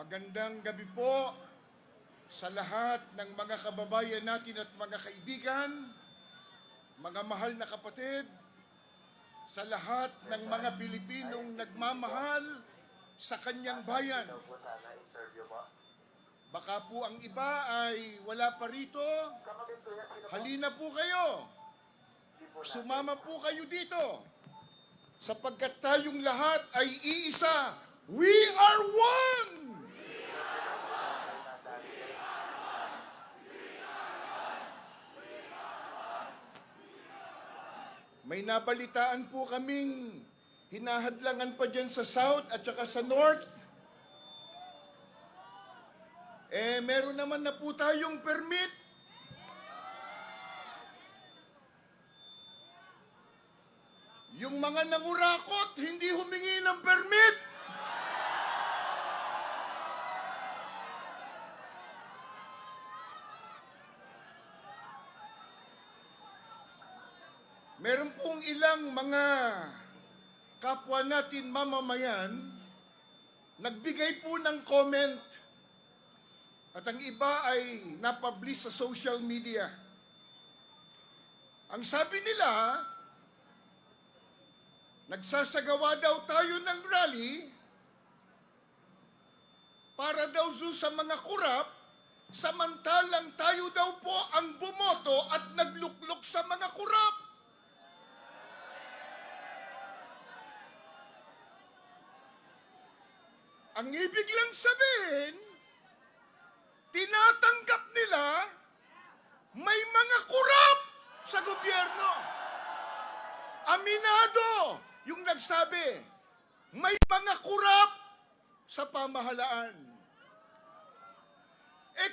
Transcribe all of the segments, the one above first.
Magandang gabi po sa lahat ng mga kababayan natin at mga kaibigan, mga mahal na kapatid, sa lahat ng mga Pilipinong nagmamahal sa kanyang bayan. Baka po ang iba ay wala pa rito, halina po kayo, sumama po kayo dito, sapagkat tayong lahat ay iisa. We are one! May nabalitaan po kaming hinahadlangan pa dyan sa South at saka sa North. Meron naman na po tayong permit. Yung mga nangurakot, hindi humingi ng permit. Meron pong ilang mga kapwa natin mamamayan nagbigay po ng comment at ang iba ay napublish sa social media. Ang sabi nila, nagsasagawa daw tayo ng rally para daw sa mga kurap, samantalang tayo daw po ang bumoto at nagluklok sa mga kurap. Ang ibig lang sabihin, tinatanggap nila may mga kurap sa gobyerno. Aminado yung nagsabi, may mga kurap sa pamahalaan.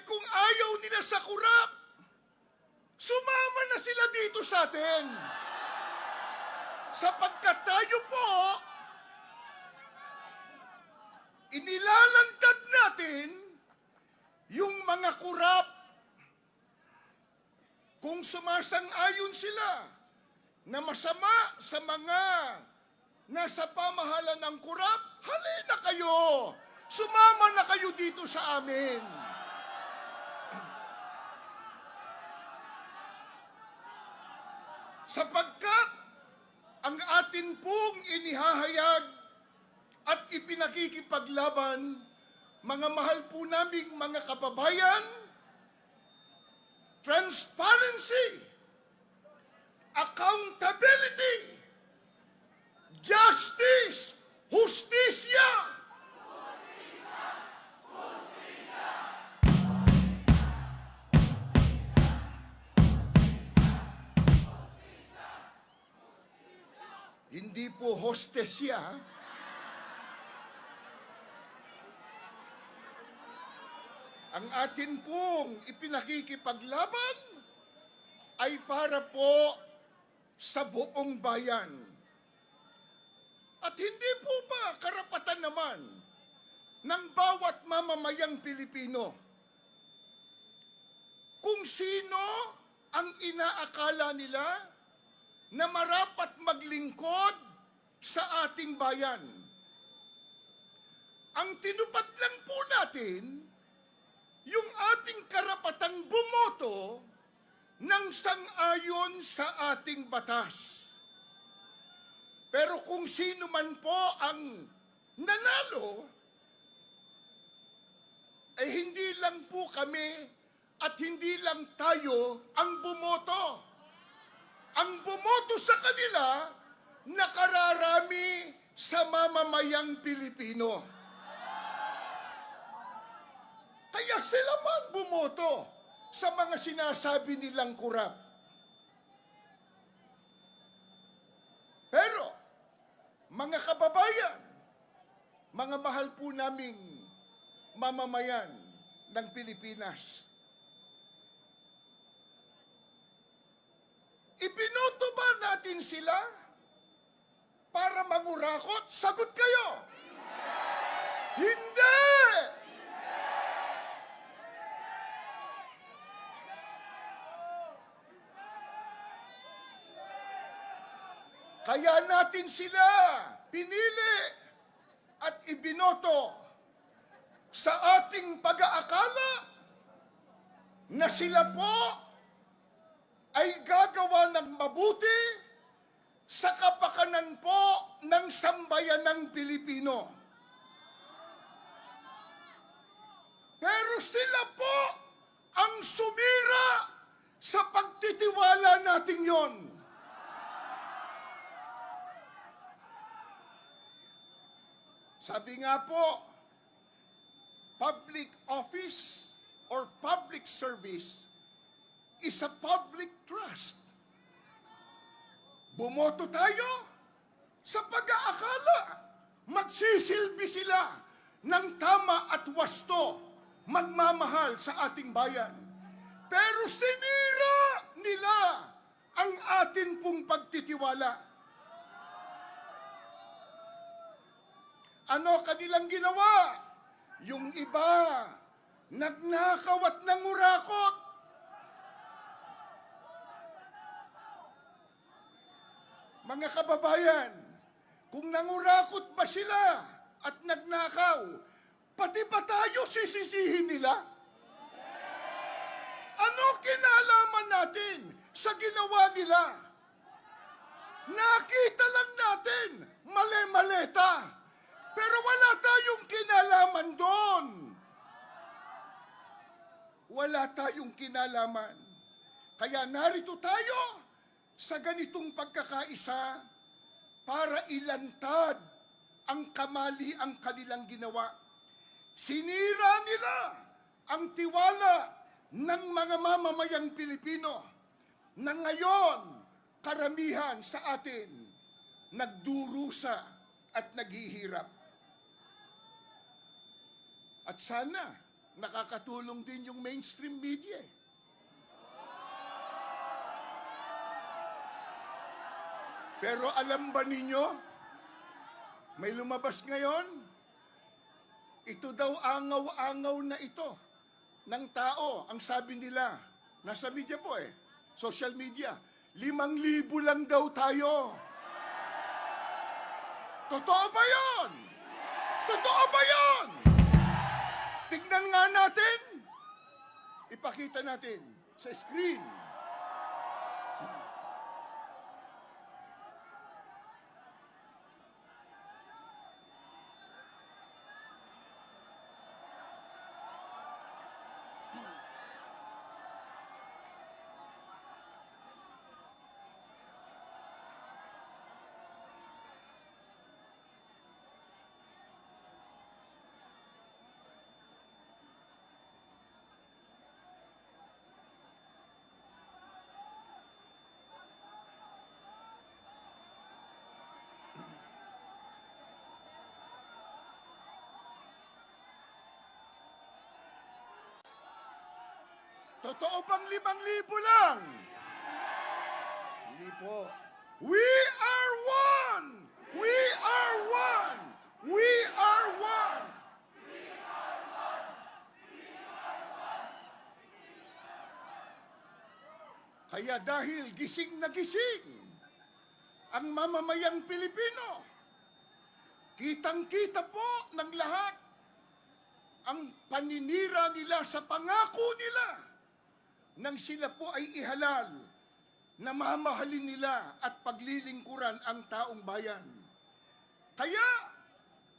Kung ayaw nila sa kurap, sumama na sila dito sa atin. Sapagkat tayo po, inilalantad natin yung mga kurap. Kung sumasang-ayon sila na masama sa mga nasa pamahalan ng kurap, halina kayo. Sumama na kayo dito sa amin. Sapagkat ang atin pong inihahayag at ipinakikipaglaban, mga mahal po naming mga kababayan, transparency, accountability, justice, hustisya. Hindi po hostesya. Ang atin pong ipinakikipaglaban ay para po sa buong bayan. At hindi po ba karapatan naman ng bawat mamamayang Pilipino kung sino ang inaakala nila na marapat maglingkod sa ating bayan. Ang tinupad lang po natin yung ating karapatang bumoto ng sang-ayon sa ating batas. Pero kung sino man po ang nanalo, ay hindi lang po kami at hindi lang tayo ang bumoto. Ang bumoto sa kanila, nakararami sa mamamayang Pilipino. Kaya sila man bumoto sa mga sinasabi nilang kurap. Pero, mga kababayan, mga mahal po naming mamamayan ng Pilipinas, ibinoto ba natin sila para mangurakot? Sagot kayo! Hindi! Kaya natin sila pinili at ibinoto sa ating pag-aakala na sila po ay gagawa ng mabuti sa kapakanan po ng sambayanang Pilipino. Pero sila po ang sumira sa pagtitiwala natin yon. Sabi nga po, public office or public service is a public trust. Bumoto tayo sa pag-aakala. Magsisilbi sila ng tama at wasto, magmamahal sa ating bayan. Pero sinira nila ang atin pong pagtitiwala. Ano kanilang ginawa? Yung iba, nagnakaw at nangurakot. Mga kababayan, kung nangurakot ba sila at nagnakaw, pati ba tayo sisisihin nila? Ano kinalaman natin sa ginawa nila? Nakita lang natin, mali-maleta. Pero wala tayong kinalaman doon. Wala tayong kinalaman. Kaya narito tayo sa ganitong pagkakaisa para ilantad ang kamali ang kanilang ginawa. Sinira nila ang tiwala ng mga mamamayang Pilipino na ngayon karamihan sa atin nagdurusa at naghihirap. At sana nakakatulong din yung mainstream media. Pero alam ba ninyo, may lumabas ngayon, ito daw angaw-angaw na ito ng tao. Ang sabi nila, nasa media po social media, 5,000 lang daw tayo. Totoo ba yun? Totoo ba yun? Tignan nga natin. Ipakita natin sa screen. Totoo bang 5,000 lang? Hindi po. We are one! We are one! We are one! Kaya dahil gising na gising ang mamamayang Pilipino, kitang-kita po ng lahat ang paninira nila sa pangako nila nang sila po ay ihalal na mamahalin nila at paglilingkuran ang taong bayan. Kaya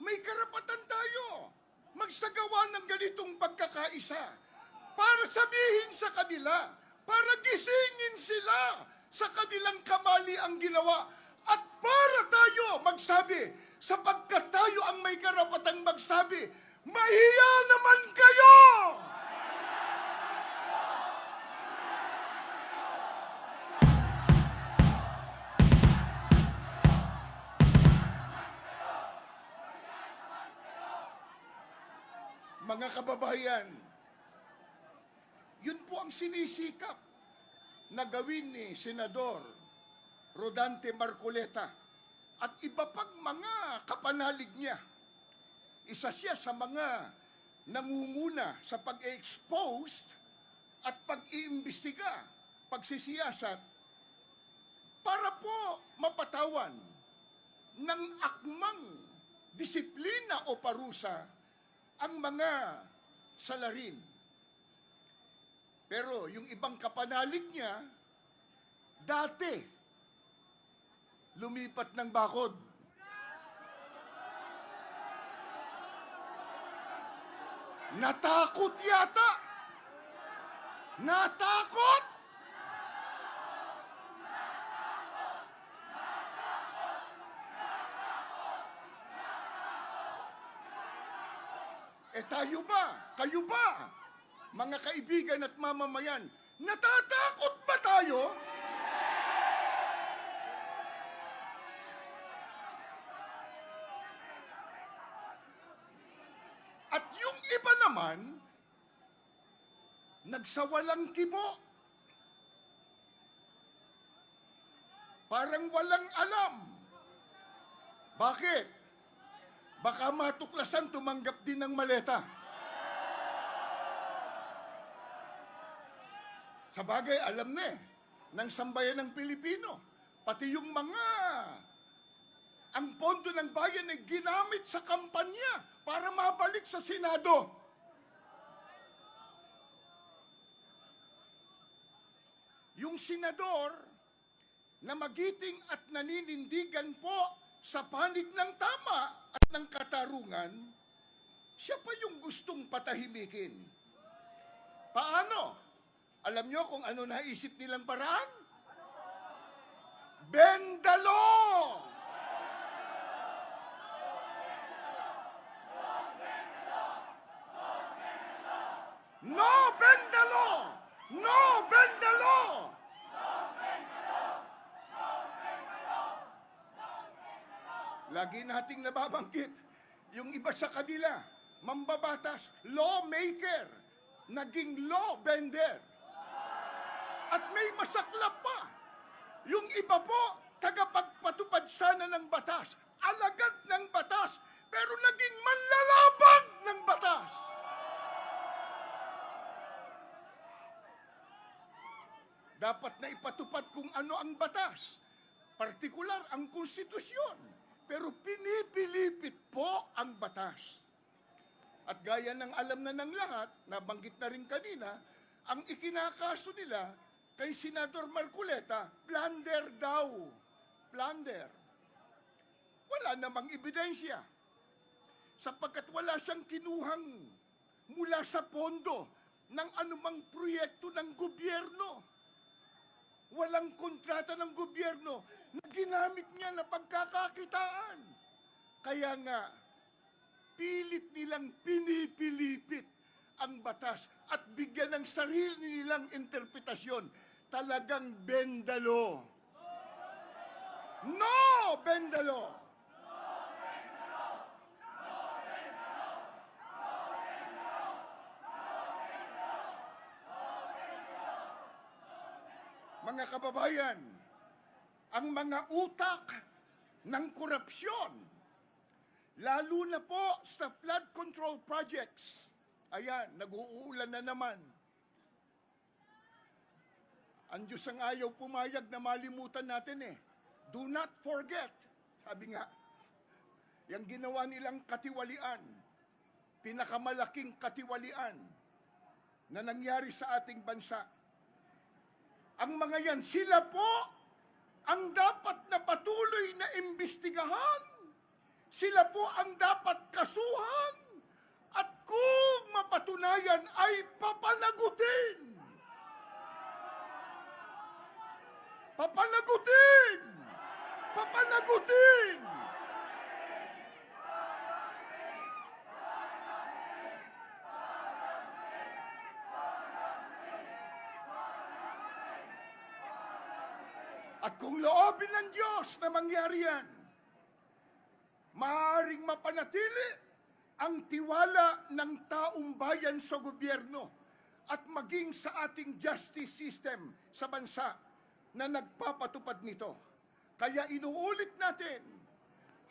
may karapatan tayo magsagawa ng ganitong pagkakaisa para sabihin sa kanila, para gisingin sila sa kanilang kamali ang ginawa at para tayo magsabi, sapagkat tayo ang may karapatang magsabi, mahiya naman kayo! Mga kababayan, yun po ang sinisikap na gawin ni Senador Rodante Marcoleta at iba pang mga kapanalig niya. Isa siya sa mga nangunguna sa pag-expose at pag-iimbestiga, pagsisiyasat para po mapatawan ng akmang disiplina o parusa ang mga salarin. Pero yung ibang kapanalig niya, dati, lumipat ng bakod. Natakot yata. Natakot. Tayo ba? Kayo ba? Mga kaibigan at mamamayan, natatakot ba tayo? At yung iba naman, nagsawalang kibo. Parang walang alam. Bakit? Baka matuklasan tumanggap din ng maleta. Sa bagay, alam na ng sambayan ng Pilipino. Pati yung ang pondo ng bayan ay ginamit sa kampanya para mabalik sa Senado. Yung senador na magiting at naninindigan po sa panig ng tama at ng katarungan, siya pa yung gustong patahimikin. Paano? Alam nyo kung ano naisip nilang paraan? Bend the law! No bend the law! No bend the law! Lagi nating nababanggit, yung iba sa kanila, mambabatas, lawmaker, naging law bender. At may masaklap pa. Yung iba po, tagapagpatupad sana ng batas, alagad ng batas, pero naging manlalabag ng batas. Dapat na ipatupad kung ano ang batas, partikular ang konstitusyon, pero pinipilipit po ang batas. At gaya ng alam na ng lahat, nabanggit na rin kanina, ang ikinakaso nila kay Senador Marcoleta, plunder daw. Plunder. Wala namang ebidensya. Sapagkat wala siyang kinuhang mula sa pondo ng anumang proyekto ng gobyerno. Walang kontrata ng gobyerno na ginamit niya na pagkakakitaan. Kaya nga, pilit nilang pinipilipit ang batas at bigyan ng sarili nilang interpretasyon. Talagang bendalo. No bendalo. Mga kababayan, ang mga utak ng korupsyon, lalo na po sa flood control projects, ayan, nag-uulan na naman. Ang Diyos ang ayaw pumayag na malimutan natin Do not forget, sabi nga, yung ginawa nilang katiwalian, pinakamalaking katiwalian na nangyari sa ating bansa. Ang mga yan, sila po ang dapat na patuloy na imbestigahan. Sila po ang dapat kasuhan. At kung mapatunayan ay papanagutin. Papanagutin! Papanagutin! At kung loobin ng Diyos na mangyari yan, maaaring mapanatili ang tiwala ng taong bayan sa gobyerno at maging sa ating justice system sa bansa na nagpapatupad nito. Kaya inuulit natin,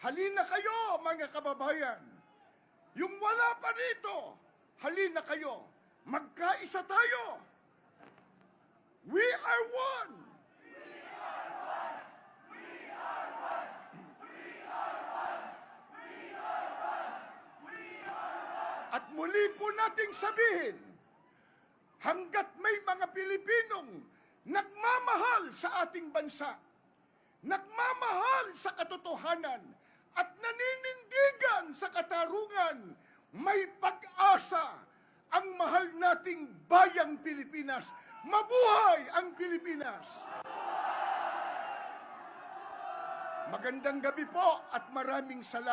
halina kayo mga kababayan, yung wala pa rito, halina kayo, magkaisa tayo. We are one. At muli po nating sabihin, hanggat may mga Pilipinong nagmamahal sa ating bansa, nagmamahal sa katotohanan, at naninindigan sa katarungan, may pag-asa ang mahal nating bayang Pilipinas. Mabuhay ang Pilipinas! Magandang gabi po at maraming salamat.